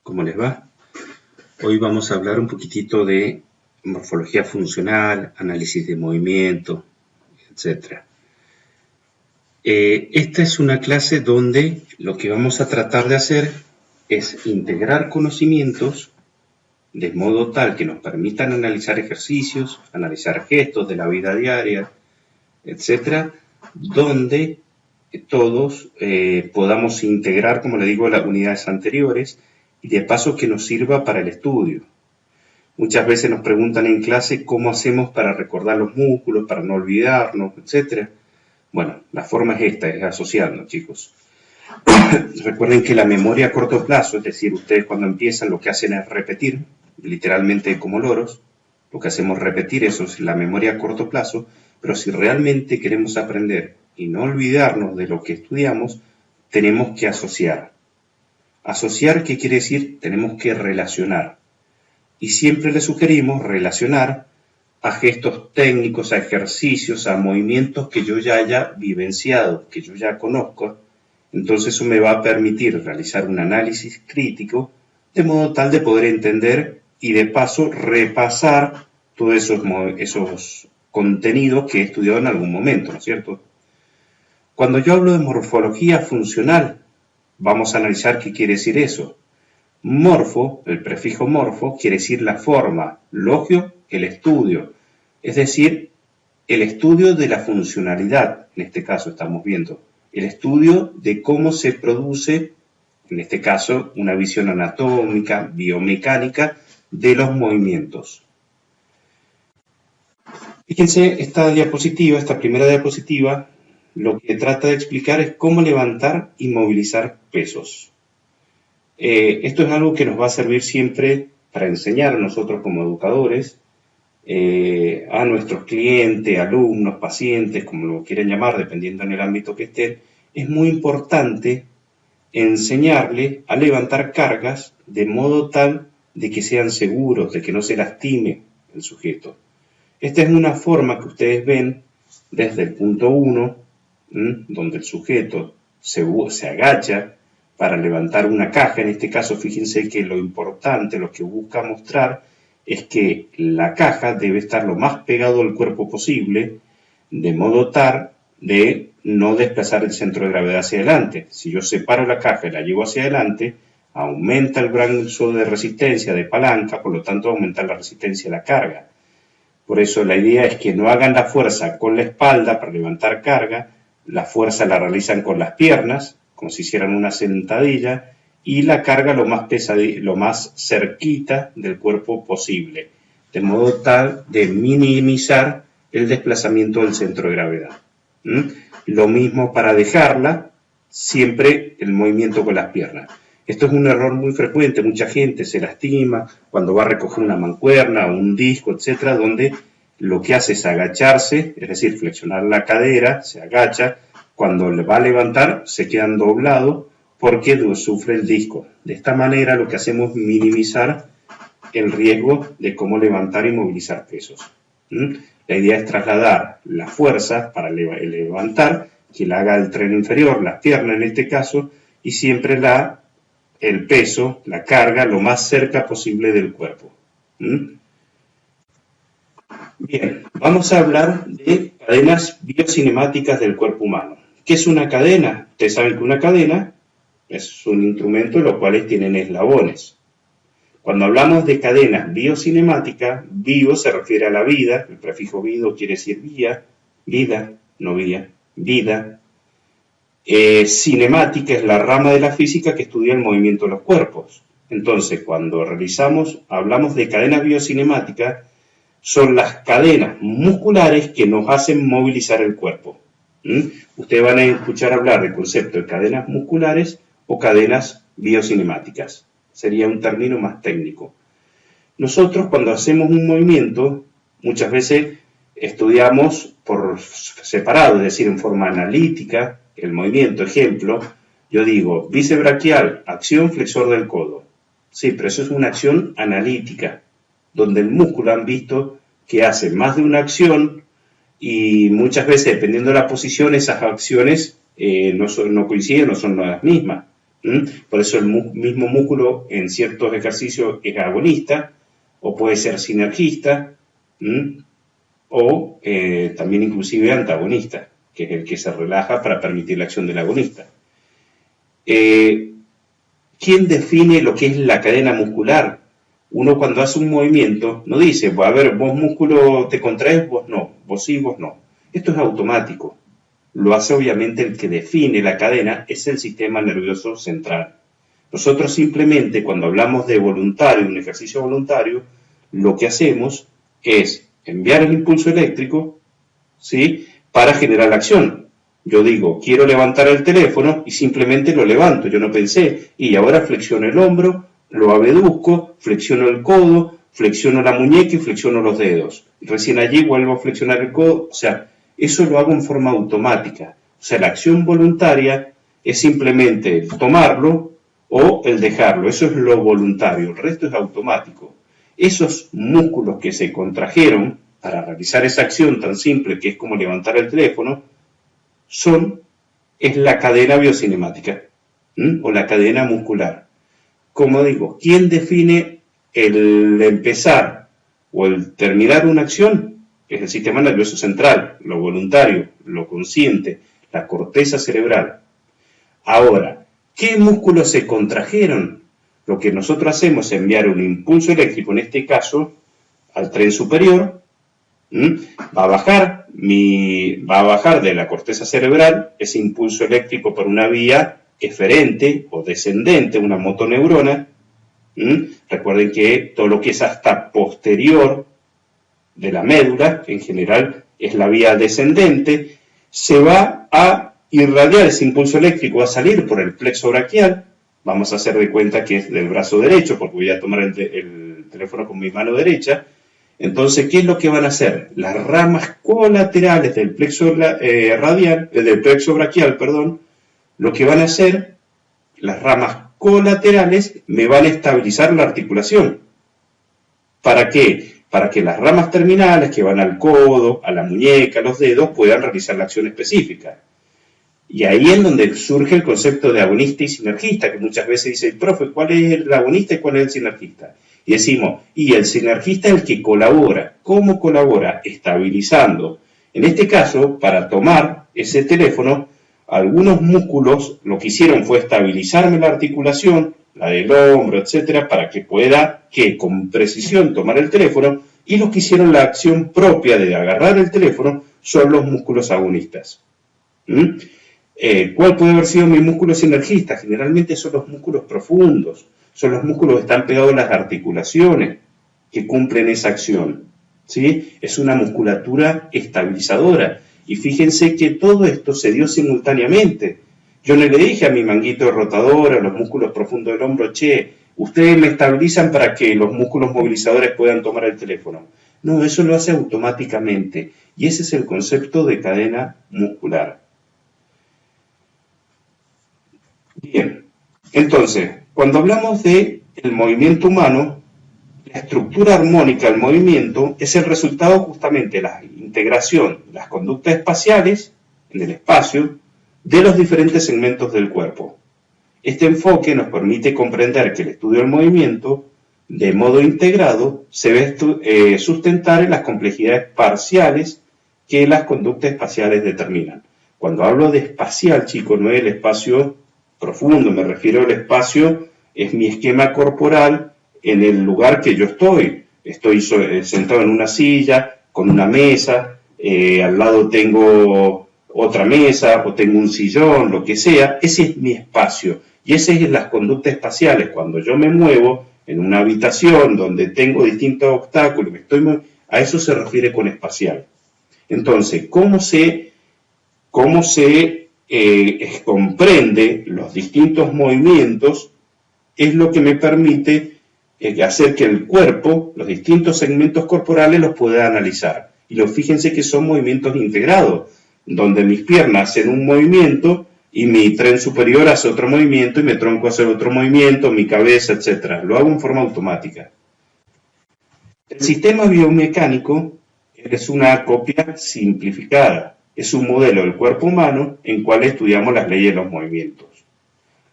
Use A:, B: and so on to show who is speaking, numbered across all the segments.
A: ¿Cómo les va? Hoy vamos a hablar un poquitito de morfología funcional, análisis de movimiento, etc. Esta es una clase donde lo que vamos a tratar de hacer es integrar conocimientos de modo tal que nos permitan analizar ejercicios, analizar gestos de la vida diaria, etc., donde todos podamos integrar, como le digo, las unidades anteriores y de paso que nos sirva para el estudio. Muchas veces nos preguntan en clase cómo hacemos para recordar los músculos, para no olvidarnos, etc. Bueno, la forma es esta, es asociando, chicos. Recuerden que la memoria a corto plazo, es decir, ustedes cuando empiezan lo que hacen es repetir, literalmente como loros, lo que hacemos es repetir, eso es la memoria a corto plazo, pero si realmente queremos aprender y no olvidarnos de lo que estudiamos, tenemos que asociar. Asociar, ¿qué quiere decir? Tenemos que relacionar. Y siempre le sugerimos relacionar a gestos técnicos, a ejercicios, a movimientos que yo ya haya vivenciado, que yo ya conozco. Entonces eso me va a permitir realizar un análisis crítico de modo tal de poder entender y de paso repasar todos esos contenidos que he estudiado en algún momento, ¿no es cierto? Cuando yo hablo de morfología funcional, vamos a analizar qué quiere decir eso. Morfo, el prefijo morfo, quiere decir la forma, logio, el estudio, es decir, el estudio de la funcionalidad, en este caso estamos viendo, el estudio de cómo se produce, en este caso, una visión anatómica, biomecánica de los movimientos. Fíjense, esta primera diapositiva, lo que trata de explicar es cómo levantar y movilizar pesos. Esto es algo que nos va a servir siempre para enseñar a nosotros como educadores, a nuestros clientes, alumnos, pacientes, como lo quieran llamar, dependiendo en el ámbito que estén. Es muy importante enseñarle a levantar cargas de modo tal de que sean seguros, de que no se lastime el sujeto. Esta es una forma que ustedes ven desde el punto 1, donde el sujeto se agacha para levantar una caja. En este caso, fíjense que lo importante, lo que busca mostrar, es que la caja debe estar lo más pegado al cuerpo posible, de modo tal de no desplazar el centro de gravedad hacia adelante. Si yo separo la caja y la llevo hacia adelante, aumenta el brazo de resistencia de palanca, por lo tanto aumenta la resistencia a la carga. Por eso la idea es que no hagan la fuerza con la espalda para levantar carga, la fuerza la realizan con las piernas, como si hicieran una sentadilla, y la carga lo más cerquita del cuerpo posible, de modo tal de minimizar el desplazamiento del centro de gravedad. Lo mismo para dejarla, siempre el movimiento con las piernas. Esto es un error muy frecuente, mucha gente se lastima cuando va a recoger una mancuerna o un disco, etcétera, donde lo que hace es agacharse, es decir, flexionar la cadera, se agacha, cuando le va a levantar se quedan doblados porque sufre el disco. De esta manera lo que hacemos es minimizar el riesgo de cómo levantar y movilizar pesos. La idea es trasladar la fuerza para levantar, que la haga el tren inferior, las piernas en este caso, y siempre el peso, la carga, lo más cerca posible del cuerpo. Bien, vamos a hablar de cadenas biocinemáticas del cuerpo humano. ¿Qué es una cadena? Ustedes saben que una cadena es un instrumento en los cuales tienen eslabones. Cuando hablamos de cadenas biocinemáticas, bio se refiere a la vida, el prefijo vido quiere decir vida, no vía, vida. Cinemática es la rama de la física que estudia el movimiento de los cuerpos. Entonces, cuando hablamos de cadenas biocinemáticas, son las cadenas musculares que nos hacen movilizar el cuerpo. Ustedes van a escuchar hablar del concepto de cadenas musculares o cadenas biocinemáticas. Sería un término más técnico. Nosotros, cuando hacemos un movimiento, muchas veces estudiamos por separado, es decir, en forma analítica, el movimiento. Ejemplo, yo digo, bíceps braquial, acción flexor del codo. Sí, pero eso es una acción analítica, donde el músculo han visto que hace más de una acción y muchas veces, dependiendo de la posición, esas acciones no coinciden, no son las mismas. Por eso el mismo músculo en ciertos ejercicios es agonista o puede ser sinergista o también inclusive antagonista, que es el que se relaja para permitir la acción del agonista. ¿Quién define lo que es la cadena muscular? Uno cuando hace un movimiento no dice, a ver, vos músculo te contraes, vos no, vos sí, vos no. Esto es automático. Lo hace obviamente el que define la cadena, es el sistema nervioso central. Nosotros simplemente cuando hablamos de voluntario, un ejercicio voluntario, lo que hacemos es enviar el impulso eléctrico, ¿sí?, para generar la acción. Yo digo, quiero levantar el teléfono y simplemente lo levanto. Yo no pensé, y ahora flexiono el hombro, lo abeduzco, flexiono el codo, flexiono la muñeca y flexiono los dedos. Recién allí vuelvo a flexionar el codo. O sea, eso lo hago en forma automática. O sea, la acción voluntaria es simplemente el tomarlo o el dejarlo. Eso es lo voluntario. El resto es automático. Esos músculos que se contrajeron para realizar esa acción tan simple que es como levantar el teléfono, es la cadena biocinemática o la cadena muscular. Como digo, ¿quién define el empezar o el terminar una acción? Es el sistema nervioso central, lo voluntario, lo consciente, la corteza cerebral. Ahora, ¿qué músculos se contrajeron? Lo que nosotros hacemos es enviar un impulso eléctrico, en este caso, al tren superior, va a bajar de la corteza cerebral ese impulso eléctrico por una vía eferente o descendente, una motoneurona. Recuerden que todo lo que es hasta posterior de la médula, en general es la vía descendente, se va a irradiar ese impulso eléctrico, va a salir por el plexo braquial. Vamos a hacer de cuenta que es del brazo derecho, porque voy a tomar el teléfono con mi mano derecha. Entonces, ¿qué es lo que van a hacer? Las ramas colaterales del plexo braquial, lo que van a hacer, las ramas colaterales me van a estabilizar la articulación. ¿Para qué? Para que las ramas terminales que van al codo, a la muñeca, a los dedos, puedan realizar la acción específica. Y ahí es donde surge el concepto de agonista y sinergista, que muchas veces dice, profe, ¿cuál es el agonista y cuál es el sinergista? Y decimos, y el sinergista es el que colabora. ¿Cómo colabora? Estabilizando. En este caso, para tomar ese teléfono, algunos músculos lo que hicieron fue estabilizarme la articulación, la del hombro, etcétera, para que pueda, con precisión tomar el teléfono, y los que hicieron la acción propia de agarrar el teléfono son los músculos agonistas. ¿Cuál puede haber sido mi músculo sinergista? Generalmente son los músculos profundos, son los músculos que están pegados a las articulaciones que cumplen esa acción, ¿sí? Es una musculatura estabilizadora. Y fíjense que todo esto se dio simultáneamente. Yo no le dije a mi manguito rotador, a los músculos profundos del hombro, che, ustedes me estabilizan para que los músculos movilizadores puedan tomar el teléfono. No, eso lo hace automáticamente. Y ese es el concepto de cadena muscular. Bien, entonces, cuando hablamos del movimiento humano, la estructura armónica del movimiento es el resultado justamente de la integración de las conductas espaciales en el espacio de los diferentes segmentos del cuerpo. Este enfoque nos permite comprender que el estudio del movimiento de modo integrado se ve sustentar en las complejidades parciales que las conductas espaciales determinan. Cuando hablo de espacial, chicos, no es el espacio profundo, me refiero al espacio, es mi esquema corporal en el lugar que yo estoy. Estoy sentado en una silla, con una mesa, al lado tengo otra mesa, o tengo un sillón, lo que sea. Ese es mi espacio, y esas son las conductas espaciales. Cuando yo me muevo en una habitación donde tengo distintos obstáculos, a eso se refiere con espacial. Entonces, ¿cómo se comprende los distintos movimientos? Es lo que me permite hacer que el cuerpo, los distintos segmentos corporales, los pueda analizar. Y fíjense que son movimientos integrados, donde mis piernas hacen un movimiento y mi tren superior hace otro movimiento y mi tronco hace otro movimiento, mi cabeza, etc. Lo hago en forma automática. El sistema biomecánico es una copia simplificada. Es un modelo del cuerpo humano en cual estudiamos las leyes de los movimientos.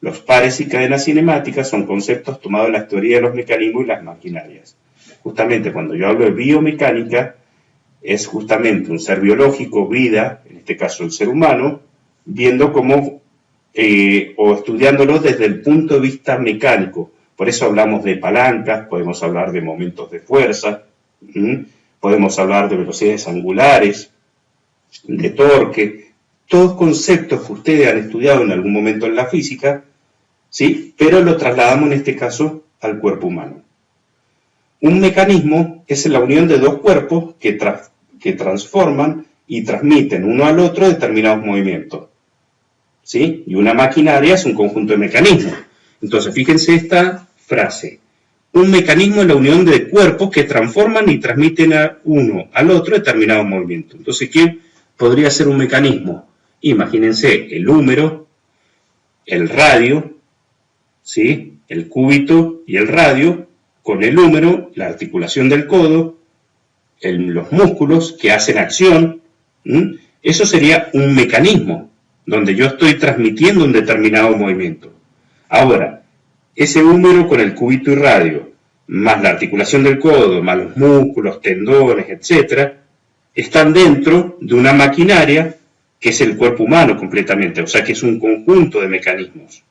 A: Los pares y cadenas cinemáticas son conceptos tomados de la teoría de los mecanismos y las maquinarias. Justamente cuando yo hablo de biomecánica, es justamente un ser biológico, vida, en este caso el ser humano, viendo cómo, o estudiándolo desde el punto de vista mecánico. Por eso hablamos de palancas, podemos hablar de momentos de fuerza, podemos hablar de velocidades angulares, de torque, todos conceptos que ustedes han estudiado en algún momento en la física, ¿sí? Pero lo trasladamos en este caso al cuerpo humano. Un mecanismo es la unión de dos cuerpos que transforman y transmiten uno al otro determinados movimientos, ¿sí? Y una maquinaria es un conjunto de mecanismos. Entonces, fíjense esta frase. Un mecanismo es la unión de cuerpos que transforman y transmiten uno al otro determinados movimientos. Entonces, ¿qué podría ser un mecanismo? Imagínense el húmero, el radio, ¿sí? El cúbito y el radio, con el húmero, la articulación del codo, los músculos que hacen acción. Eso sería un mecanismo, donde yo estoy transmitiendo un determinado movimiento. Ahora, ese húmero con el cúbito y radio, más la articulación del codo, más los músculos, tendones, etc., están dentro de una maquinaria que es el cuerpo humano completamente, o sea que es un conjunto de mecanismos.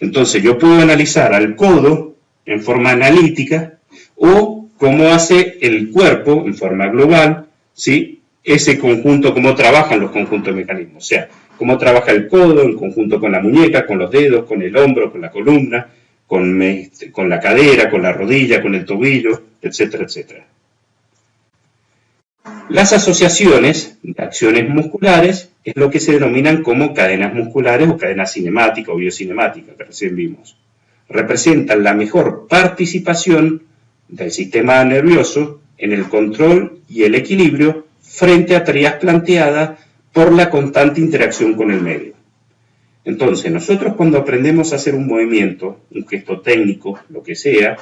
A: Entonces yo puedo analizar al codo en forma analítica o cómo hace el cuerpo en forma global, ¿sí? Ese conjunto, cómo trabajan los conjuntos de mecanismos, o sea, cómo trabaja el codo en conjunto con la muñeca, con los dedos, con el hombro, con la columna, con la cadera, con la rodilla, con el tobillo, etcétera, etcétera. Las asociaciones de acciones musculares es lo que se denominan como cadenas musculares o cadenas cinemáticas o biocinemáticas, que recién vimos. Representan la mejor participación del sistema nervioso en el control y el equilibrio frente a tareas planteadas por la constante interacción con el medio. Entonces, nosotros cuando aprendemos a hacer un movimiento, un gesto técnico, lo que sea,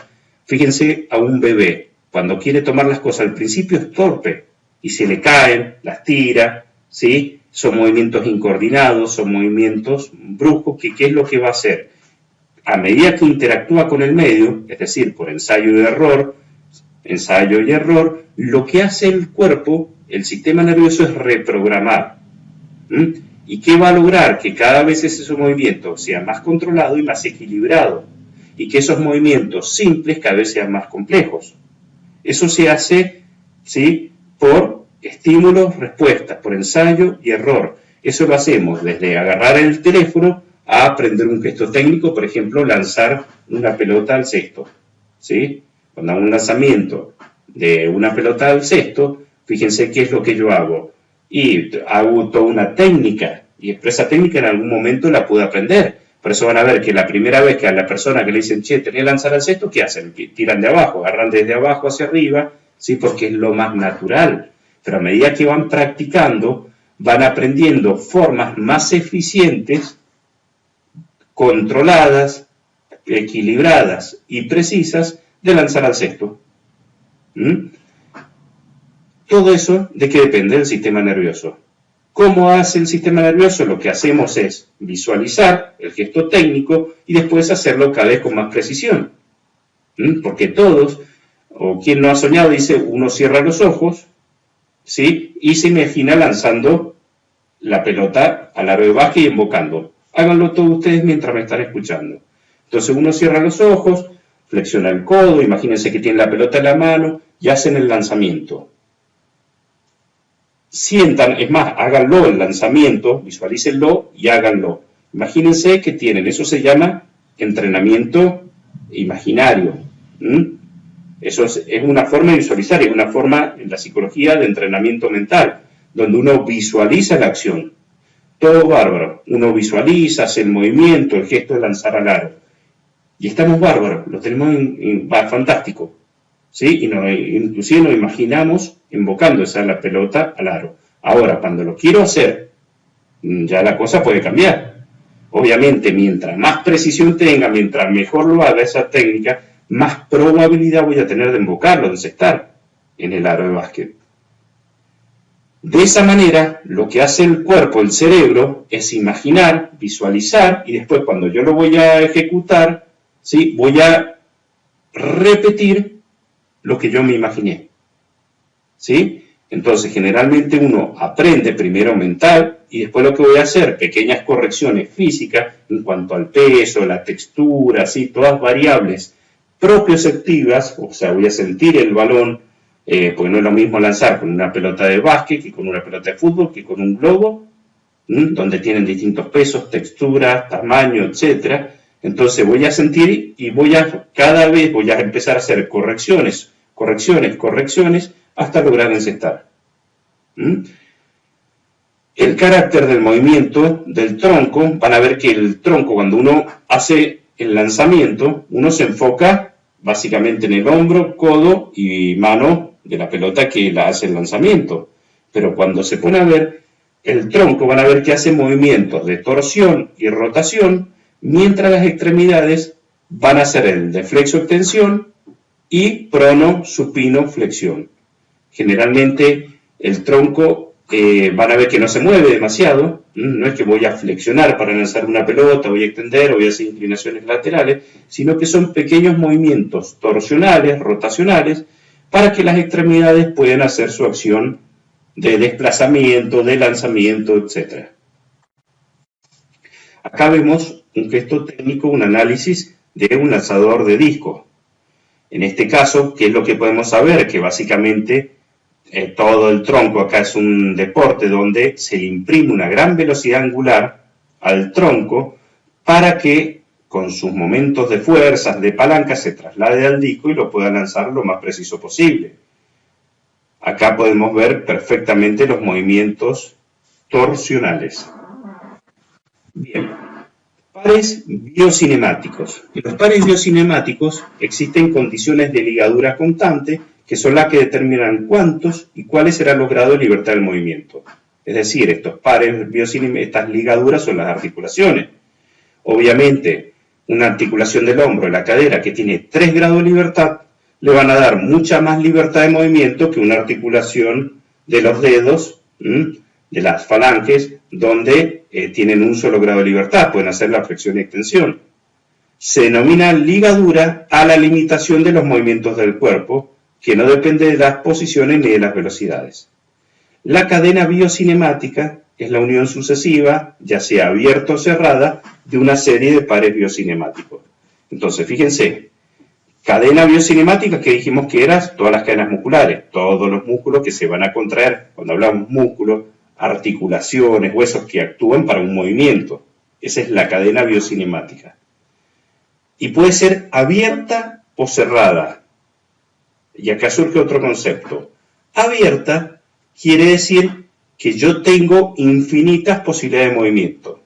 A: fíjense a un bebé, cuando quiere tomar las cosas al principio es torpe, y se le caen, las tira, ¿sí? Son movimientos incoordinados, son movimientos bruscos, que ¿qué es lo que va a hacer? A medida que interactúa con el medio, es decir, por ensayo y error, lo que hace el cuerpo, el sistema nervioso, es reprogramar. ¿Y qué va a lograr? Que cada vez ese movimiento sea más controlado y más equilibrado, y que esos movimientos simples cada vez sean más complejos. Eso se hace, ¿sí?, por estímulos, respuestas, por ensayo y error. Eso lo hacemos desde agarrar el teléfono a aprender un gesto técnico, por ejemplo, lanzar una pelota al cesto, ¿sí? Cuando hago un lanzamiento de una pelota al cesto, fíjense qué es lo que yo hago. Y hago toda una técnica, y esa técnica en algún momento la pude aprender. Por eso van a ver que la primera vez que a la persona que le dicen, che, tenés que lanzar al cesto, ¿qué hacen? Tiran de abajo, agarran desde abajo hacia arriba, ¿sí? Porque es lo más natural. Pero a medida que van practicando, van aprendiendo formas más eficientes, controladas, equilibradas y precisas de lanzar al cesto. Todo eso, ¿de qué depende? Del sistema nervioso. ¿Cómo hace el sistema nervioso? Lo que hacemos es visualizar el gesto técnico y después hacerlo cada vez con más precisión. Porque todos, o quien no ha soñado, dice, uno cierra los ojos, ¿sí? Y se imagina lanzando la pelota al aro de básquet y embocando. Háganlo todos ustedes mientras me están escuchando. Entonces uno cierra los ojos, flexiona el codo, imagínense que tiene la pelota en la mano y hacen el lanzamiento. Sientan, es más, háganlo el lanzamiento, visualícenlo y háganlo. Imagínense que tienen, eso se llama entrenamiento imaginario. Eso es una forma de visualizar, es una forma en la psicología de entrenamiento mental, donde uno visualiza la acción. Todo bárbaro, uno visualiza, hace el movimiento, el gesto de lanzar al aro. Y estamos bárbaros, lo tenemos fantástico. ¿Sí? Inclusive nos imaginamos invocando la pelota al aro. Ahora, cuando lo quiero hacer, ya la cosa puede cambiar. Obviamente, mientras más precisión tenga, mientras mejor lo haga esa técnica, más probabilidad voy a tener de invocarlo, de encestar en el aro de básquet. De esa manera, lo que hace el cuerpo, el cerebro, es imaginar, visualizar, y después cuando yo lo voy a ejecutar, ¿sí?, voy a repetir lo que yo me imaginé. ¿Sí? Entonces, generalmente uno aprende primero mental y después lo que voy a hacer, pequeñas correcciones físicas en cuanto al peso, la textura, ¿sí?, todas variables propioceptivas, o sea, voy a sentir el balón, porque no es lo mismo lanzar con una pelota de básquet que con una pelota de fútbol, que con un globo, donde tienen distintos pesos, texturas, tamaño, etc. Entonces voy a sentir y cada vez voy a empezar a hacer correcciones, hasta lograr encestar. El carácter del movimiento del tronco, van a ver que el tronco, cuando uno hace el lanzamiento, uno se enfoca básicamente en el hombro, codo y mano de la pelota que la hace el lanzamiento. Pero cuando se pone a ver el tronco, van a ver que hace movimientos de torsión y rotación, mientras las extremidades van a hacer el de flexo-extensión y prono-supino-flexión. Generalmente el tronco van a ver que no se mueve demasiado, no es que voy a flexionar para lanzar una pelota, voy a extender o voy a hacer inclinaciones laterales, sino que son pequeños movimientos torsionales, rotacionales, para que las extremidades puedan hacer su acción de desplazamiento, de lanzamiento, etc. Acá vemos un gesto técnico, un análisis de un lanzador de disco. En este caso, ¿qué es lo que podemos saber? Que básicamente todo el tronco acá es un deporte donde se le imprime una gran velocidad angular al tronco para que con sus momentos de fuerzas, de palanca, se traslade al disco y lo pueda lanzar lo más preciso posible. Acá podemos ver perfectamente los movimientos torsionales. Bien, pares biocinemáticos. En los pares biocinemáticos existen condiciones de ligadura constante que son las que determinan cuántos y cuáles serán los grados de libertad del movimiento. Es decir, estos pares biocinemáticos, estas ligaduras son las articulaciones. Obviamente, una articulación del hombro y la cadera que tiene 3 grados de libertad le van a dar mucha más libertad de movimiento que una articulación de los dedos, de las falanges, donde tienen un solo grado de libertad, pueden hacer la flexión y extensión. Se denomina ligadura a la limitación de los movimientos del cuerpo, que no depende de las posiciones ni de las velocidades. La cadena biocinemática es la unión sucesiva, ya sea abierta o cerrada, de una serie de pares biocinemáticos. Entonces, fíjense, cadena biocinemática que dijimos que eran todas las cadenas musculares, todos los músculos que se van a contraer. Cuando hablamos músculos, articulaciones, huesos que actúan para un movimiento. Esa es la cadena biocinemática. Y puede ser abierta o cerrada. Y acá surge otro concepto. Abierta quiere decir que yo tengo infinitas posibilidades de movimiento.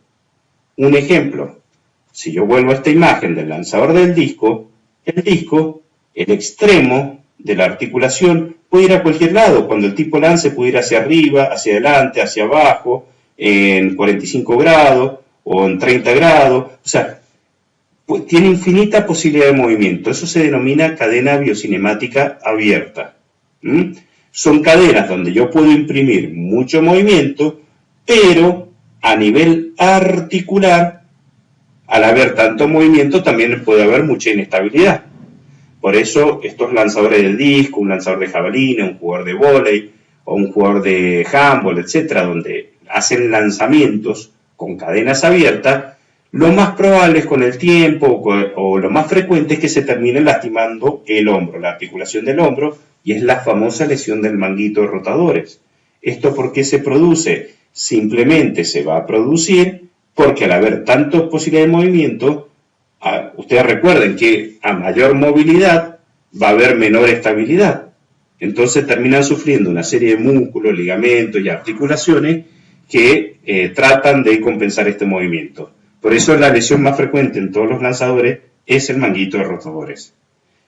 A: Un ejemplo, si yo vuelvo a esta imagen del lanzador del disco, el extremo de la articulación puede ir a cualquier lado. Cuando el tipo lance puede ir hacia arriba, hacia adelante, hacia abajo, en 45 grados o en 30 grados. O sea, pues tiene infinita posibilidad de movimiento. Eso se denomina cadena biocinemática abierta. Son cadenas donde yo puedo imprimir mucho movimiento, pero a nivel articular, al haber tanto movimiento, también puede haber mucha inestabilidad. Por eso estos lanzadores de disco, un lanzador de jabalina, un jugador de vóley o un jugador de handball, etcétera, donde hacen lanzamientos con cadenas abiertas, lo más probable es con el tiempo o lo más frecuente es que se termine lastimando el hombro, la articulación del hombro, y es la famosa lesión del manguito de rotadores. ¿Esto por qué se produce? Simplemente se va a producir porque al haber tantas posibilidades de movimiento, ustedes recuerden que a mayor movilidad va a haber menor estabilidad. Entonces terminan sufriendo una serie de músculos, ligamentos y articulaciones que tratan de compensar este movimiento. Por eso la lesión más frecuente en todos los lanzadores es el manguito de rotadores.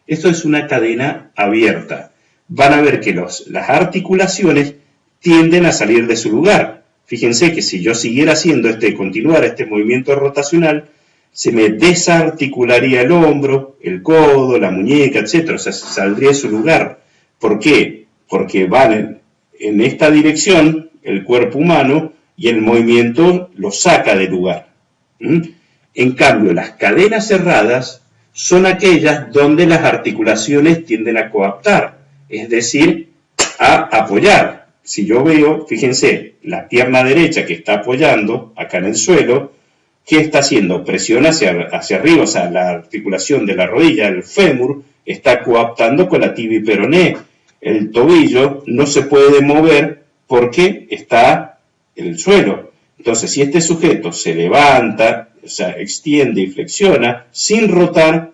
A: Esto es una cadena abierta. Van a ver que las articulaciones tienden a salir de su lugar. Fíjense que si yo siguiera haciendo continuar este movimiento rotacional, se me desarticularía el hombro, el codo, la muñeca, etc. O sea, saldría de su lugar. ¿Por qué? Porque van en esta dirección, el cuerpo humano y el movimiento lo saca del lugar. En cambio, las cadenas cerradas son aquellas donde las articulaciones tienden a coaptar, es decir, a apoyar. Si yo veo, fíjense, la pierna derecha que está apoyando acá en el suelo, ¿qué está haciendo? Presión hacia arriba, o sea, la articulación de la rodilla, el fémur, está coaptando con la tibia y peroné. El tobillo no se puede mover porque está en el suelo. Entonces, si este sujeto se levanta, o sea, extiende y flexiona, sin rotar,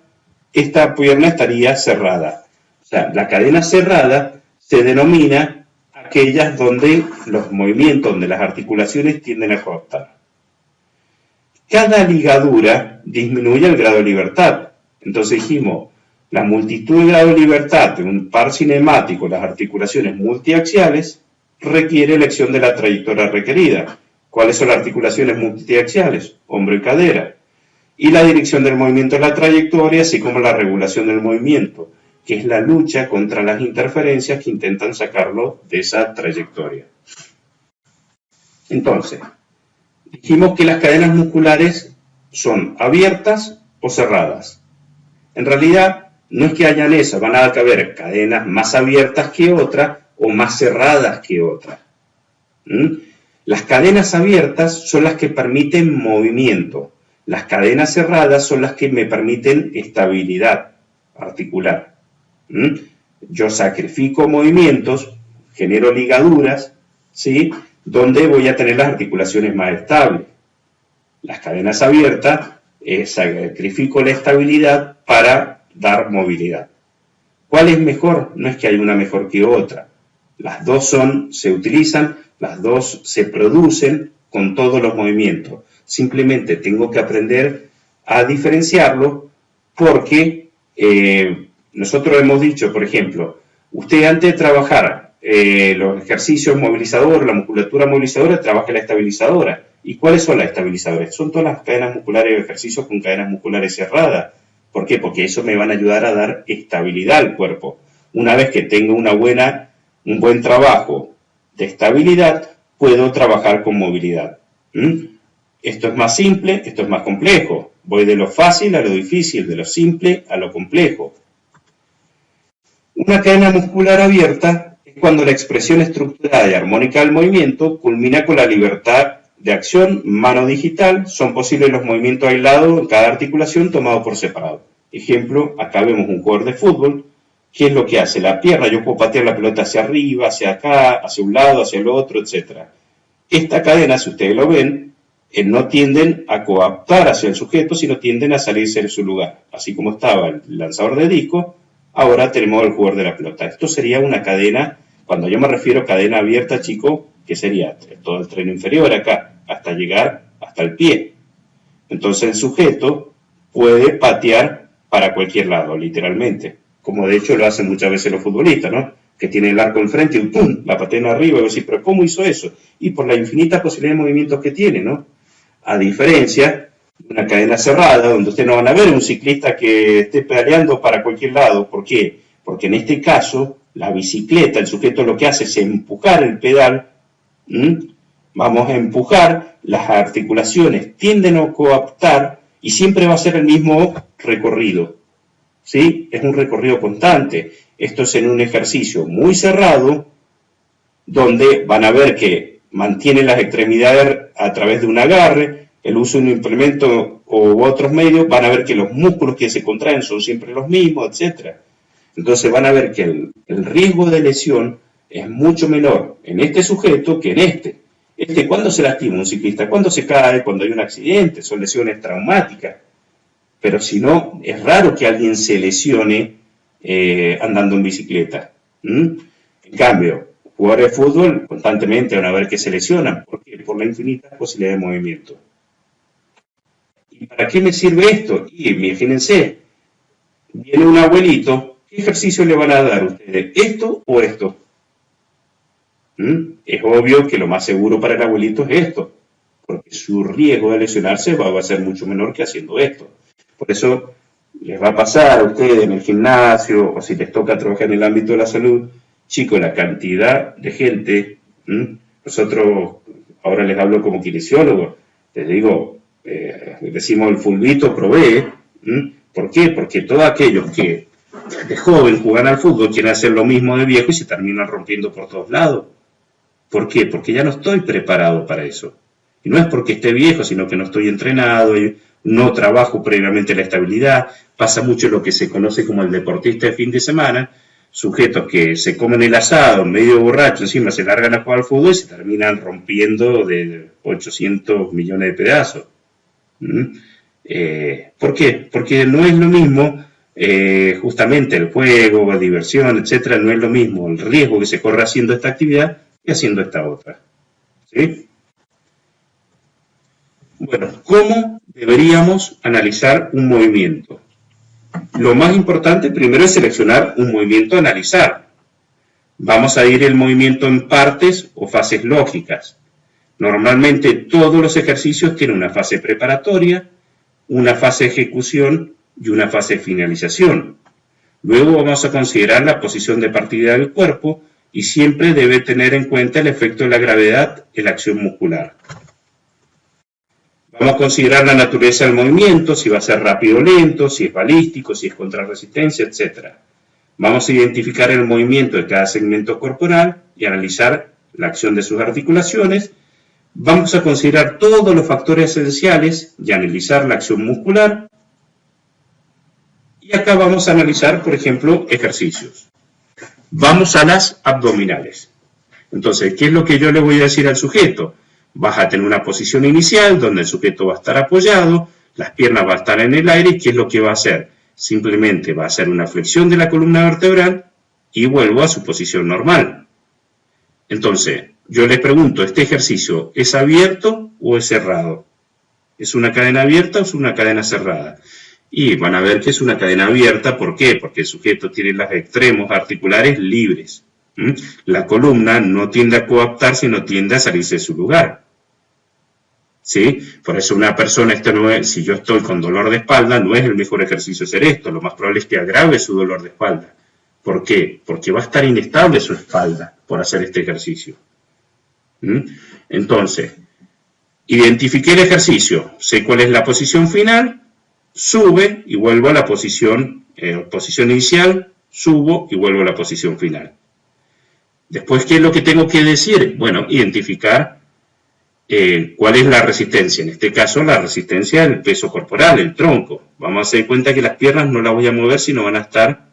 A: esta pierna estaría cerrada. O sea, la cadena cerrada se denomina aquellas donde los movimientos, donde las articulaciones tienden a coaptar. Cada ligadura disminuye el grado de libertad. Entonces dijimos, la multitud de grado de libertad de un par cinemático, las articulaciones multiaxiales, requiere elección de la trayectoria requerida. ¿Cuáles son las articulaciones multiaxiales? Hombro y cadera. Y la dirección del movimiento de la trayectoria, así como la regulación del movimiento, que es la lucha contra las interferencias que intentan sacarlo de esa trayectoria. Entonces, dijimos que las cadenas musculares son abiertas o cerradas. En realidad, no es que hayan esas, van a haber cadenas más abiertas que otras o más cerradas que otras. Las cadenas abiertas son las que permiten movimiento. Las cadenas cerradas son las que me permiten estabilidad articular. Yo sacrifico movimientos, genero ligaduras, ¿sí?, donde voy a tener las articulaciones más estables. Las cadenas abiertas, sacrifico la estabilidad para dar movilidad. ¿Cuál es mejor? No es que haya una mejor que otra. Las dos se utilizan, las dos se producen con todos los movimientos. Simplemente tengo que aprender a diferenciarlo porque nosotros hemos dicho, por ejemplo, usted antes de trabajar los ejercicios movilizadores, la musculatura movilizadora, trabaja la estabilizadora. ¿Y cuáles son las estabilizadoras? Son todas las cadenas musculares de ejercicios con cadenas musculares cerradas. ¿Por qué? Porque eso me van a ayudar a dar estabilidad al cuerpo. Una vez que tengo un buen trabajo de estabilidad, puedo trabajar con movilidad. Esto es más simple, esto es más complejo. Voy de lo fácil a lo difícil, de lo simple a lo complejo. Una cadena muscular abierta es cuando la expresión estructurada y armónica del movimiento culmina con la libertad de acción, mano digital, son posibles los movimientos aislados en cada articulación tomado por separado. Ejemplo, acá vemos un jugador de fútbol. ¿Qué es lo que hace? La pierna, yo puedo patear la pelota hacia arriba, hacia acá, hacia un lado, hacia el otro, etc. Esta cadena, si ustedes lo ven, no tienden a coaptar hacia el sujeto, sino tienden a salirse de su lugar. Así como estaba el lanzador de disco, ahora tenemos el jugador de la pelota. Esto sería una cadena, cuando yo me refiero a cadena abierta, chicos, que sería todo el tren inferior acá, hasta llegar hasta el pie. Entonces el sujeto puede patear para cualquier lado, literalmente. Como de hecho lo hacen muchas veces los futbolistas, ¿no? Que tienen el arco enfrente y ¡pum!, la patean arriba. Y vos decís, ¿pero cómo hizo eso? Y por la infinita posibilidad de movimientos que tiene, ¿no? A diferencia de una cadena cerrada, donde usted no van a ver un ciclista que esté pedaleando para cualquier lado. ¿Por qué? Porque en este caso, la bicicleta, el sujeto lo que hace es empujar el pedal. Vamos a empujar, las articulaciones tienden a coaptar y siempre va a ser el mismo recorrido. ¿Sí? Es un recorrido constante. Esto es en un ejercicio muy cerrado, donde van a ver que mantienen las extremidades a través de un agarre, el uso de un implemento u otros medios, van a ver que los músculos que se contraen son siempre los mismos, etc. Entonces van a ver que el riesgo de lesión es mucho menor en este sujeto que en este. ¿Cuándo se lastima un ciclista? ¿Cuándo se cae? Cuando hay un accidente, son lesiones traumáticas. Pero si no, es raro que alguien se lesione andando en bicicleta. En cambio, jugadores de fútbol constantemente van a ver que se lesionan. ¿Por qué? Por la infinita posibilidad de movimiento. ¿Y para qué me sirve esto? Y imagínense, viene un abuelito, ¿qué ejercicio le van a dar a ustedes? ¿Esto o esto? Es obvio que lo más seguro para el abuelito es esto, porque su riesgo de lesionarse va a ser mucho menor que haciendo esto. Por eso les va a pasar a ustedes en el gimnasio, o si les toca trabajar en el ámbito de la salud, chicos, la cantidad de gente, no nosotros, ahora les hablo como kinesiólogo, les digo, decimos el fulbito provee. ¿Por qué? Porque todos aquellos que de joven juegan al fútbol quieren hacer lo mismo de viejo y se terminan rompiendo por todos lados. ¿Por qué? Porque ya no estoy preparado para eso. Y no es porque esté viejo, sino que no estoy entrenado, no trabajo previamente la estabilidad. Pasa mucho lo que se conoce como el deportista de fin de semana, sujetos que se comen el asado, medio borracho, encima se largan a jugar al fútbol y se terminan rompiendo de 800 millones de pedazos. ¿Por qué? Porque no es lo mismo, justamente el juego, la diversión, etcétera, no es lo mismo el riesgo que se corre haciendo esta actividad que haciendo esta otra. ¿Sí? Bueno, ¿cómo deberíamos analizar un movimiento? Lo más importante primero es seleccionar un movimiento a analizar. Vamos a ir el movimiento en partes o fases lógicas. Normalmente todos los ejercicios tienen una fase preparatoria, una fase de ejecución y una fase de finalización. Luego vamos a considerar la posición de partida del cuerpo y siempre debe tener en cuenta el efecto de la gravedad en la acción muscular. Vamos a considerar la naturaleza del movimiento, si va a ser rápido o lento, si es balístico, si es contra resistencia, etc. Vamos a identificar el movimiento de cada segmento corporal y analizar la acción de sus articulaciones. Vamos a considerar todos los factores esenciales y analizar la acción muscular. Y acá vamos a analizar, por ejemplo, ejercicios. Vamos a las abdominales. Entonces, ¿qué es lo que yo le voy a decir al sujeto? Vas a tener una posición inicial donde el sujeto va a estar apoyado, las piernas van a estar en el aire, y ¿qué es lo que va a hacer? Simplemente va a hacer una flexión de la columna vertebral y vuelvo a su posición normal. Entonces, yo les pregunto, ¿este ejercicio es abierto o es cerrado? ¿Es una cadena abierta o es una cadena cerrada? Y van a ver que es una cadena abierta, ¿por qué? Porque el sujeto tiene los extremos articulares libres. La columna no tiende a coaptar, sino tiende a salirse de su lugar. ¿Sí? Por eso una persona, si yo estoy con dolor de espalda, no es el mejor ejercicio hacer esto. Lo más probable es que agrave su dolor de espalda. ¿Por qué? Porque va a estar inestable su espalda por hacer este ejercicio. Entonces, identifiqué el ejercicio, sé cuál es la posición final, sube y vuelvo a la posición inicial, subo y vuelvo a la posición final. Después, ¿qué es lo que tengo que decir? Bueno, identificar cuál es la resistencia. En este caso, la resistencia del peso corporal, el tronco. Vamos a hacer cuenta que las piernas no las voy a mover, sino van a estar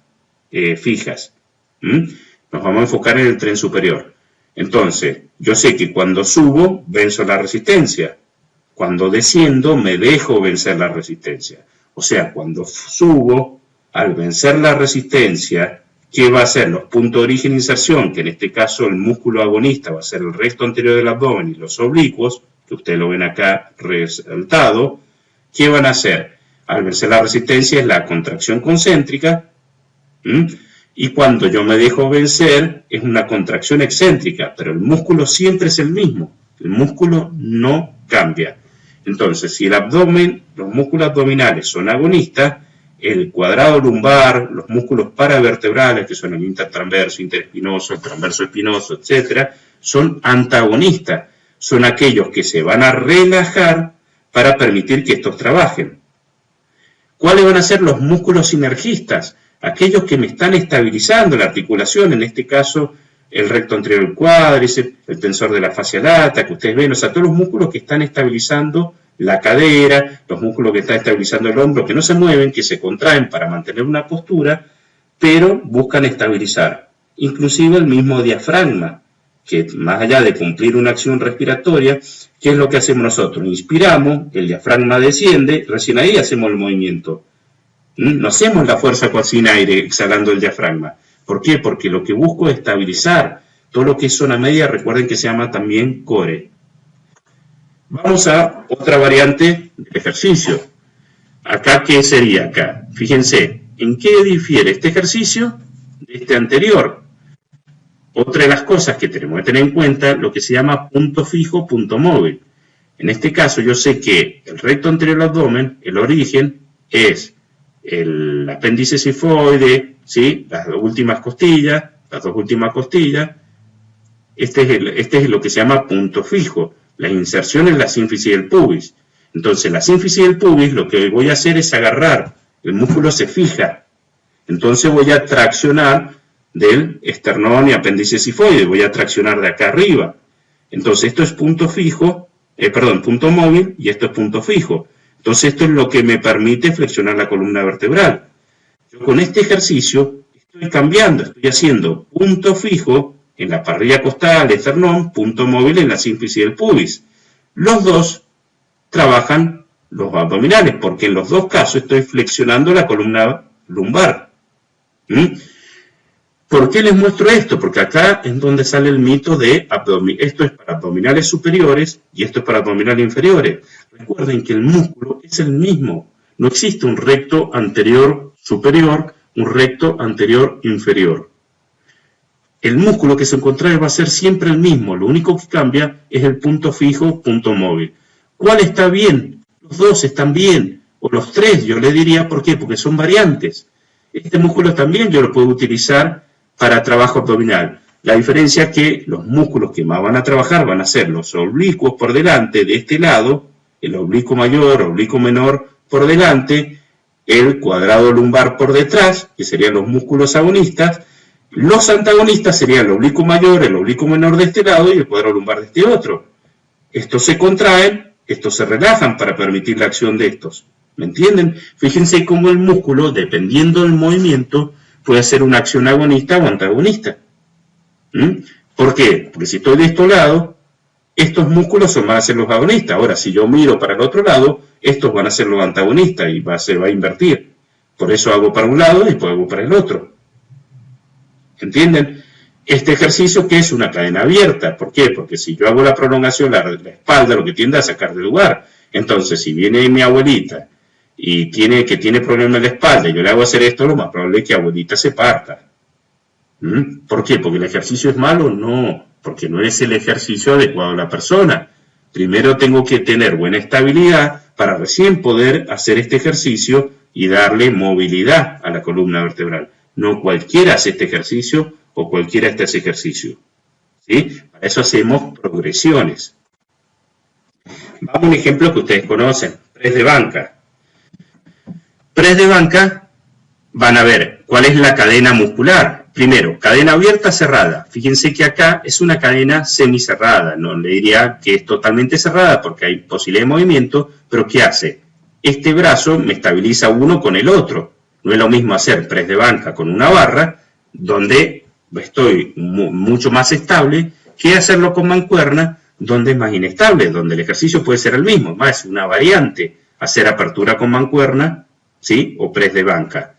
A: fijas. Nos vamos a enfocar en el tren superior. Entonces, yo sé que cuando subo, venzo la resistencia. Cuando desciendo, me dejo vencer la resistencia. O sea, cuando subo, al vencer la resistencia, ¿qué va a hacer? Los puntos de origen e inserción, que en este caso el músculo agonista va a ser el resto anterior del abdomen y los oblicuos, que ustedes lo ven acá resaltado, ¿qué van a hacer? Al vencer la resistencia es la contracción concéntrica, y cuando yo me dejo vencer es una contracción excéntrica, pero el músculo siempre es el mismo, el músculo no cambia. Entonces, si el abdomen, los músculos abdominales son agonistas, el cuadrado lumbar, los músculos paravertebrales, que son el intertransverso, interespinoso, el transverso espinoso, etc., son antagonistas. Son aquellos que se van a relajar para permitir que estos trabajen. ¿Cuáles van a ser los músculos sinergistas? Aquellos que me están estabilizando la articulación, en este caso el recto anterior del cuádriceps, el tensor de la fascia lata, que ustedes ven, o sea, todos los músculos que están estabilizando la cadera, los músculos que están estabilizando el hombro, que no se mueven, que se contraen para mantener una postura, pero buscan estabilizar. Inclusive el mismo diafragma, que más allá de cumplir una acción respiratoria, ¿qué es lo que hacemos nosotros? Inspiramos, el diafragma desciende, recién ahí hacemos el movimiento. No hacemos la fuerza sin aire exhalando el diafragma. ¿Por qué? Porque lo que busco es estabilizar. Todo lo que es zona media, recuerden que se llama también core. Vamos a otra variante del ejercicio. Acá, ¿qué sería acá? Fíjense, ¿en qué difiere este ejercicio de este anterior? Otra de las cosas que tenemos que tener en cuenta, lo que se llama punto fijo, punto móvil. En este caso, yo sé que el recto anterior del abdomen, el origen, es el apéndice cifoide, ¿sí? Las dos últimas costillas, este es lo que se llama punto fijo, la inserción en la sínfisis del pubis. Entonces, la sínfisis del pubis, lo que voy a hacer es agarrar, el músculo se fija, entonces voy a traccionar del esternón y apéndice sifoide, voy a traccionar de acá arriba. Entonces, esto es punto fijo, punto móvil, y esto es punto fijo. Entonces, esto es lo que me permite flexionar la columna vertebral. Yo con este ejercicio estoy cambiando, estoy haciendo punto fijo en la parrilla costal, esternón, punto móvil en la sínfisis del pubis. Los dos trabajan los abdominales, porque en los dos casos estoy flexionando la columna lumbar. ¿Por qué les muestro esto? Porque acá es donde sale el mito de esto es para abdominales superiores y esto es para abdominales inferiores. Recuerden que el músculo es el mismo. No existe un recto anterior superior, un recto anterior inferior. El músculo que se encuentra va a ser siempre el mismo. Lo único que cambia es el punto fijo, punto móvil. ¿Cuál está bien? Los dos están bien. O los tres, yo le diría, ¿por qué? Porque son variantes. Este músculo también yo lo puedo utilizar para trabajo abdominal. La diferencia es que los músculos que más van a trabajar van a ser los oblicuos por delante de este lado, el oblicuo mayor, oblicuo menor por delante, el cuadrado lumbar por detrás, que serían los músculos agonistas. Los antagonistas serían el oblicuo mayor, el oblicuo menor de este lado y el cuadrado lumbar de este otro. Estos se contraen, estos se relajan para permitir la acción de estos. ¿Me entienden? Fíjense cómo el músculo, dependiendo del movimiento, puede hacer una acción agonista o antagonista. ¿Por qué? Porque si estoy de este lado, estos músculos van a ser los agonistas. Ahora, si yo miro para el otro lado, estos van a ser los antagonistas y se va a invertir. Por eso hago para un lado y después hago para el otro. ¿Entienden? Este ejercicio que es una cadena abierta. ¿Por qué? Porque si yo hago la prolongación, la espalda lo que tiende a sacar de lugar. Entonces, si viene mi abuelita y tiene problemas en la espalda y yo le hago hacer esto, lo más probable es que abuelita se parta. ¿Por qué? ¿Porque el ejercicio es malo? No, porque no es el ejercicio adecuado a la persona. Primero tengo que tener buena estabilidad para recién poder hacer este ejercicio y darle movilidad a la columna vertebral. No cualquiera hace este ejercicio o cualquiera hace ese ejercicio. ¿Sí? Para eso hacemos progresiones. Vamos a un ejemplo que ustedes conocen, press de banca. Press de banca, van a ver cuál es la cadena muscular. Primero, cadena abierta, cerrada. Fíjense que acá es una cadena semicerrada. No le diría que es totalmente cerrada porque hay posibilidad de movimiento, pero ¿qué hace? Este brazo me estabiliza uno con el otro. No es lo mismo hacer press de banca con una barra, donde estoy mucho más estable, que hacerlo con mancuerna, donde es más inestable, donde el ejercicio puede ser el mismo. Más es una variante hacer apertura con mancuerna, ¿sí? O press de banca,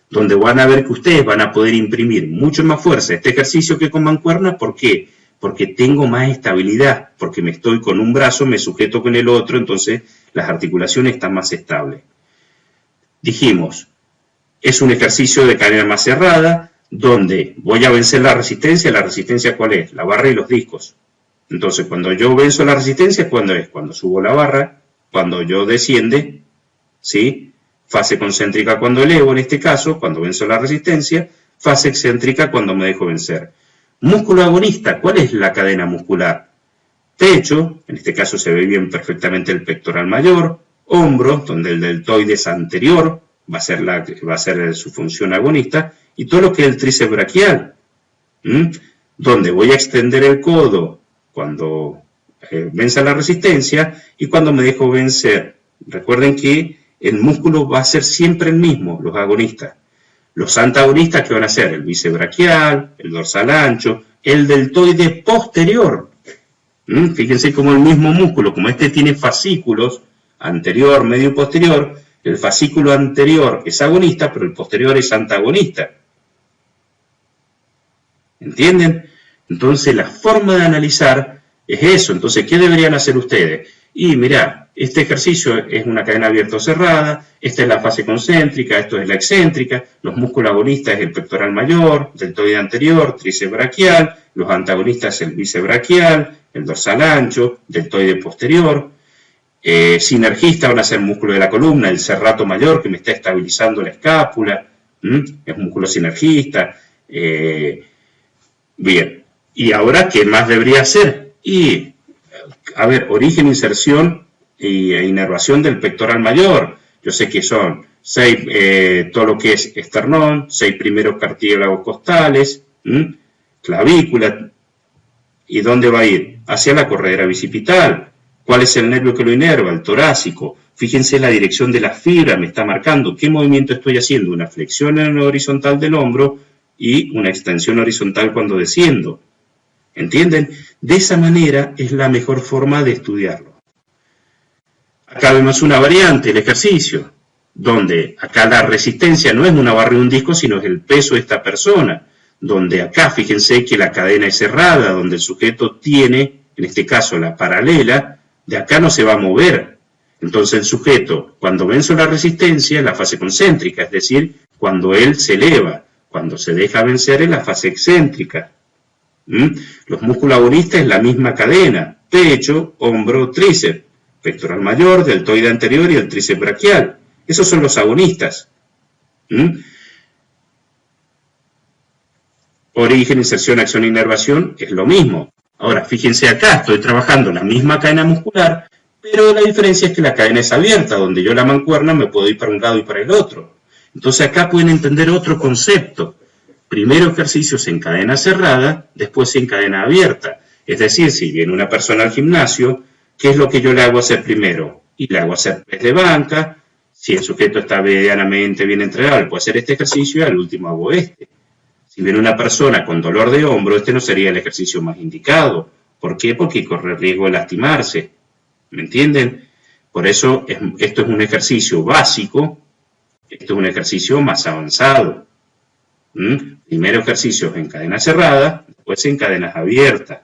A: donde van a ver que ustedes van a poder imprimir mucho más fuerza a este ejercicio que con mancuerna. ¿Por qué? Porque tengo más estabilidad, porque me estoy con un brazo, me sujeto con el otro, entonces las articulaciones están más estables. Dijimos, es un ejercicio de cadena más cerrada, donde voy a vencer la resistencia. ¿La resistencia cuál es? La barra y los discos. Entonces, cuando yo venzo la resistencia, ¿cuándo es? Cuando subo la barra, cuando yo desciende, ¿sí? Fase concéntrica cuando elevo, en este caso, cuando venzo la resistencia, fase excéntrica cuando me dejo vencer. Músculo agonista, ¿cuál es la cadena muscular? Pecho, en este caso se ve bien perfectamente el pectoral mayor, hombro, donde el deltoides anterior va a ser su función agonista, y todo lo que es el tríceps braquial, donde voy a extender el codo cuando venza la resistencia y cuando me dejo vencer. Recuerden que el músculo va a ser siempre el mismo, los agonistas. Los antagonistas, ¿qué van a ser? El bíceps braquial, el dorsal ancho, el deltoide posterior. Fíjense cómo el mismo músculo, como este tiene fascículos, anterior, medio y posterior, el fascículo anterior es agonista, pero el posterior es antagonista. ¿Entienden? Entonces la forma de analizar es eso. Entonces, ¿qué deberían hacer ustedes? Y mirá, este ejercicio es una cadena abierta o cerrada, esta es la fase concéntrica, esto es la excéntrica, los músculos agonistas es el pectoral mayor, deltoide anterior, tríceps braquial, los antagonistas el bíceps braquial, el dorsal ancho, deltoide posterior. Sinergistas van a ser el músculo de la columna, el serrato mayor que me está estabilizando la escápula, es músculo sinergista. Bien, ¿Y ahora qué más debería hacer? Y, a ver, origen, inserción e inervación del pectoral mayor. Yo sé que son todo lo que es esternón, 6 primeros cartílagos costales, clavícula. ¿Y dónde va a ir? Hacia la corredera bicipital. ¿Cuál es el nervio que lo inerva? El torácico. Fíjense la dirección de la fibra, me está marcando qué movimiento estoy haciendo. Una flexión en horizontal del hombro y una extensión horizontal cuando desciendo. ¿Entienden? De esa manera es la mejor forma de estudiarlo. Acá vemos una variante, el ejercicio, donde acá la resistencia no es una barra de un disco, sino es el peso de esta persona. Donde acá, fíjense que la cadena es cerrada, donde el sujeto tiene, en este caso la paralela, de acá no se va a mover. Entonces el sujeto, cuando vence la resistencia, es la fase concéntrica, es decir, cuando él se eleva, cuando se deja vencer es la fase excéntrica. Los músculos agonistas es la misma cadena, pecho, hombro, tríceps, pectoral mayor, deltoide anterior y el tríceps braquial. Esos son los agonistas. Origen, inserción, acción e inervación es lo mismo. Ahora, fíjense acá, estoy trabajando la misma cadena muscular, pero la diferencia es que la cadena es abierta, donde yo la mancuerna me puedo ir para un lado y para el otro. Entonces acá pueden entender otro concepto. Primero ejercicios en cadena cerrada, después en cadena abierta. Es decir, si viene una persona al gimnasio, ¿qué es lo que yo le hago hacer primero? Y le hago hacer press de banca. Si el sujeto está medianamente bien entrenado, le puedo hacer este ejercicio y al último hago este. Si viene una persona con dolor de hombro, este no sería el ejercicio más indicado. ¿Por qué? Porque corre riesgo de lastimarse. ¿Me entienden? Por eso esto es un ejercicio básico, esto es un ejercicio más avanzado. Primero ejercicios en cadena cerrada, después en cadenas abiertas.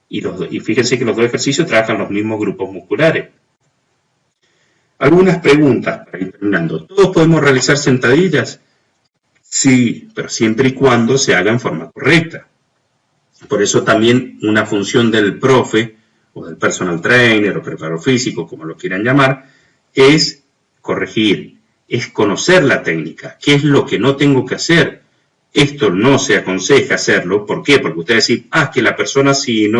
A: Y fíjense que los dos ejercicios trabajan los mismos grupos musculares. Algunas preguntas para ir terminando. ¿Todos podemos realizar sentadillas? Sí, pero siempre y cuando se haga en forma correcta. Por eso también una función del profe, o del personal trainer, o preparador físico, como lo quieran llamar, es corregir, es conocer la técnica, qué es lo que no tengo que hacer. Esto no se aconseja hacerlo, ¿por qué? Porque ustedes dicen, que la persona si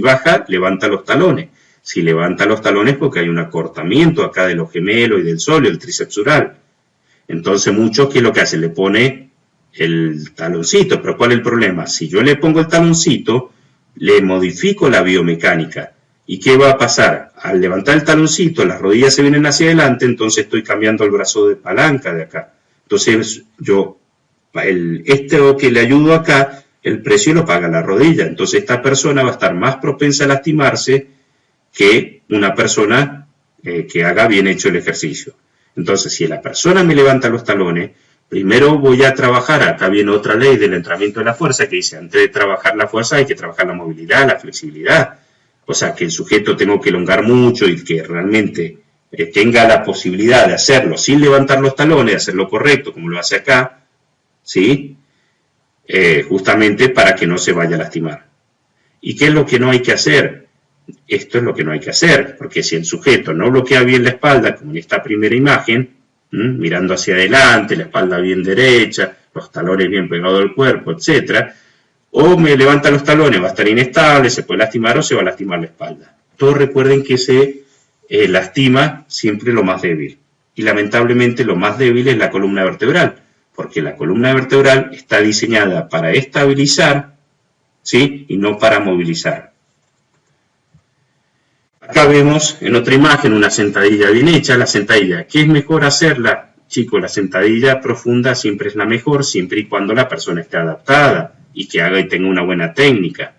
A: baja, levanta los talones. Si levanta los talones porque hay un acortamiento acá de los gemelos y del sóleo, el tricepsural. Entonces muchos, ¿qué es lo que hacen? Le pone el taloncito, pero ¿cuál es el problema? Si yo le pongo el taloncito, le modifico la biomecánica. ¿Y qué va a pasar? Al levantar el taloncito, las rodillas se vienen hacia adelante, entonces estoy cambiando el brazo de palanca de acá. Entonces yo, esto que le ayudo acá, el precio lo paga la rodilla. Entonces esta persona va a estar más propensa a lastimarse que una persona que haga bien hecho el ejercicio. Entonces, si la persona me levanta los talones, primero voy a trabajar, acá viene otra ley del entrenamiento de la fuerza que dice, antes de trabajar la fuerza hay que trabajar la movilidad, la flexibilidad. O sea, que el sujeto tengo que elongar mucho y que realmente tenga la posibilidad de hacerlo sin levantar los talones, de hacerlo correcto, como lo hace acá, ¿sí? Justamente para que no se vaya a lastimar. ¿Y qué es lo que no hay que hacer? Esto es lo que no hay que hacer, porque si el sujeto no bloquea bien la espalda, como en esta primera imagen, mirando hacia adelante, la espalda bien derecha, los talones bien pegados al cuerpo, etc., o me levanta los talones, va a estar inestable, se puede lastimar o se va a lastimar la espalda. Todos recuerden que se lastima siempre lo más débil, y lamentablemente lo más débil es la columna vertebral, porque la columna vertebral está diseñada para estabilizar, ¿sí?, y no para movilizar. Acá vemos en otra imagen una sentadilla bien hecha. La sentadilla, ¿qué es mejor hacerla? Chicos, la sentadilla profunda siempre es la mejor, siempre y cuando la persona esté adaptada y que haga y tenga una buena técnica.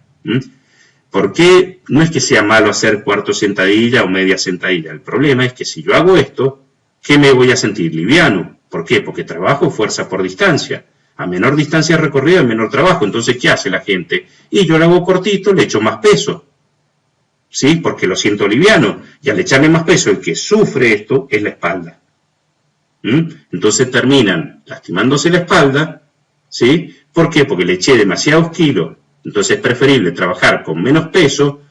A: ¿Por qué? No es que sea malo hacer cuarto sentadilla o media sentadilla. El problema es que si yo hago esto, ¿qué me voy a sentir? Liviano. ¿Por qué? Porque trabajo fuerza por distancia. A menor distancia recorrida, menor trabajo. Entonces, ¿qué hace la gente? Y yo lo hago cortito, le echo más peso. ¿Sí? Porque lo siento liviano, y al echarle más peso el que sufre esto es la espalda. Entonces terminan lastimándose la espalda, ¿sí? ¿Por qué? Porque le eché demasiados kilos. Entonces es preferible trabajar con menos peso,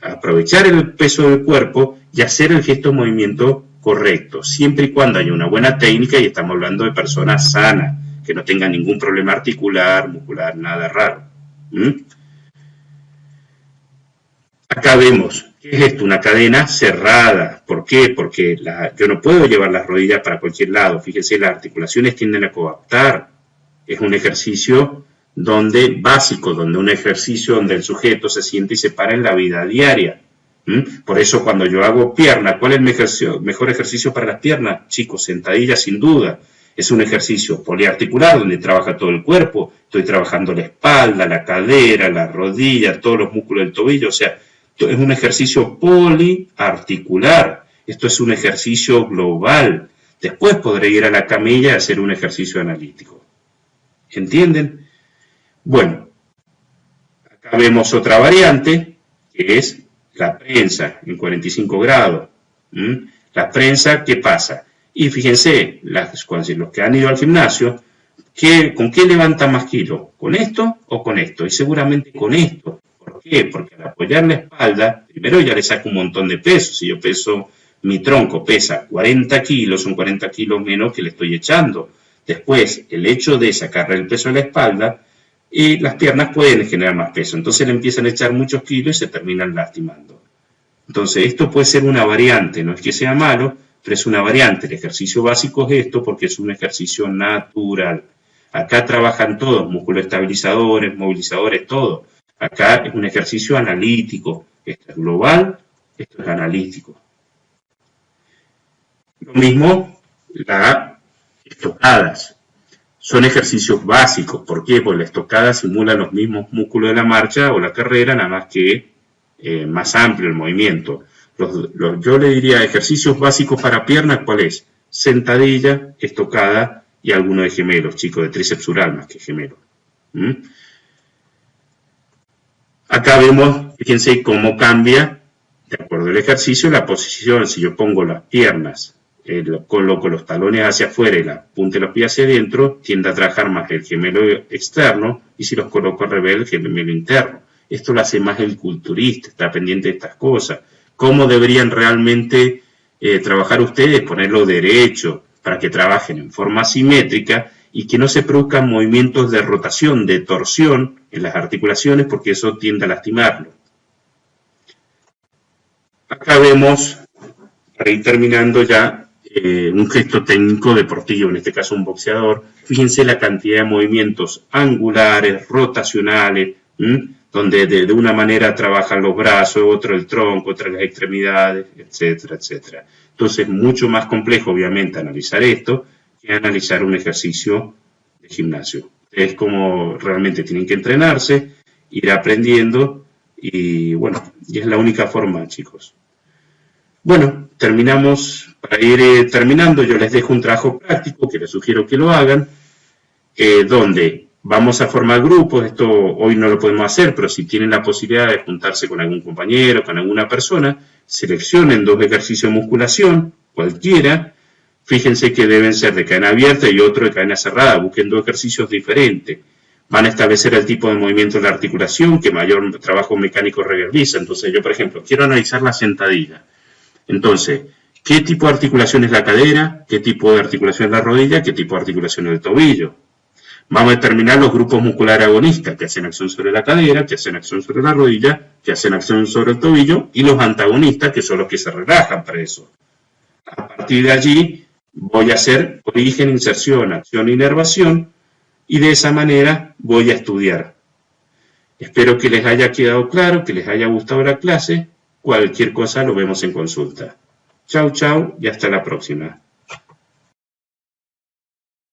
A: aprovechar el peso del cuerpo y hacer el gesto de movimiento correcto, siempre y cuando haya una buena técnica, y estamos hablando de personas sanas, que no tengan ningún problema articular, muscular, nada raro. Acá vemos, ¿qué es esto? Una cadena cerrada. ¿Por qué? Porque yo no puedo llevar las rodillas para cualquier lado. Fíjense, las articulaciones tienden a coaptar. Es un ejercicio básico, donde un ejercicio donde el sujeto se siente y se para en la vida diaria. Por eso cuando yo hago pierna, ¿cuál es el mejor ejercicio para las piernas? Chicos, sentadilla sin duda. Es un ejercicio poliarticular donde trabaja todo el cuerpo. Estoy trabajando la espalda, la cadera, la rodilla, todos los músculos del tobillo. O sea, es un ejercicio poliarticular. Esto es un ejercicio global. Después podré ir a la camilla y hacer un ejercicio analítico. ¿Entienden? Bueno, acá vemos otra variante, que es la prensa en 45 grados. La prensa, ¿qué pasa? Y fíjense, los que han ido al gimnasio, ¿con qué levantan más kilos? ¿Con esto o con esto? Y seguramente con esto. ¿Por qué? Porque al apoyar la espalda, primero ya le saco un montón de peso. Si yo mi tronco pesa 40 kilos, son 40 kilos menos que le estoy echando. Después, el hecho de sacarle el peso a la espalda, y las piernas pueden generar más peso. Entonces le empiezan a echar muchos kilos y se terminan lastimando. Entonces, esto puede ser una variante, no es que sea malo, pero es una variante. El ejercicio básico es esto porque es un ejercicio natural. Acá trabajan todos, músculos estabilizadores, movilizadores, todo. Acá es un ejercicio analítico. Esto es global, esto es analítico. Lo mismo las estocadas. Son ejercicios básicos. ¿Por qué? Porque la estocada simula los mismos músculos de la marcha o la carrera, nada más que más amplio el movimiento. Yo le diría ejercicios básicos para piernas, ¿cuál es? Sentadilla, estocada y alguno de gemelos, chicos, de tríceps sural más que gemelos. Acá vemos, fíjense cómo cambia, de acuerdo al ejercicio, la posición. Si yo pongo las piernas, coloco los talones hacia afuera y la punta de los pies hacia adentro, tiende a trabajar más el gemelo externo, y si los coloco al revés, el gemelo interno. Esto lo hace más el culturista, está pendiente de estas cosas. ¿Cómo deberían realmente trabajar ustedes? Ponerlo derecho, para que trabajen en forma simétrica y que no se produzcan movimientos de rotación, de torsión en las articulaciones, porque eso tiende a lastimarlo. Acá vemos, para ir terminando ya, un gesto técnico deportivo, en este caso un boxeador. Fíjense la cantidad de movimientos angulares, rotacionales, donde de una manera trabajan los brazos, otro el tronco, otra las extremidades, etcétera, etcétera. Entonces, mucho más complejo, obviamente, analizar esto que analizar un ejercicio de gimnasio. Es como realmente tienen que entrenarse, ir aprendiendo, y bueno, y es la única forma, chicos. Bueno, terminamos. Para ir terminando, yo les dejo un trabajo práctico que les sugiero que lo hagan, donde vamos a formar grupos. Esto hoy no lo podemos hacer, pero si tienen la posibilidad de juntarse con algún compañero, con alguna persona, seleccionen 2 ejercicios de musculación, cualquiera. Fíjense que deben ser de cadena abierta y otro de cadena cerrada. Busquen 2 ejercicios diferentes. Van a establecer el tipo de movimiento de la articulación que mayor trabajo mecánico realiza. Entonces yo, por ejemplo, quiero analizar la sentadilla. Entonces, ¿qué tipo de articulación es la cadera? ¿Qué tipo de articulación es la rodilla? ¿Qué tipo de articulación es el tobillo? Vamos a determinar los grupos musculares agonistas, que hacen acción sobre la cadera, que hacen acción sobre la rodilla, que hacen acción sobre el tobillo, y los antagonistas, que son los que se relajan para eso. A partir de allí, voy a hacer origen, inserción, acción, inervación, y de esa manera voy a estudiar. Espero que les haya quedado claro, que les haya gustado la clase. Cualquier cosa lo vemos en consulta. Chau, chau, y hasta la próxima.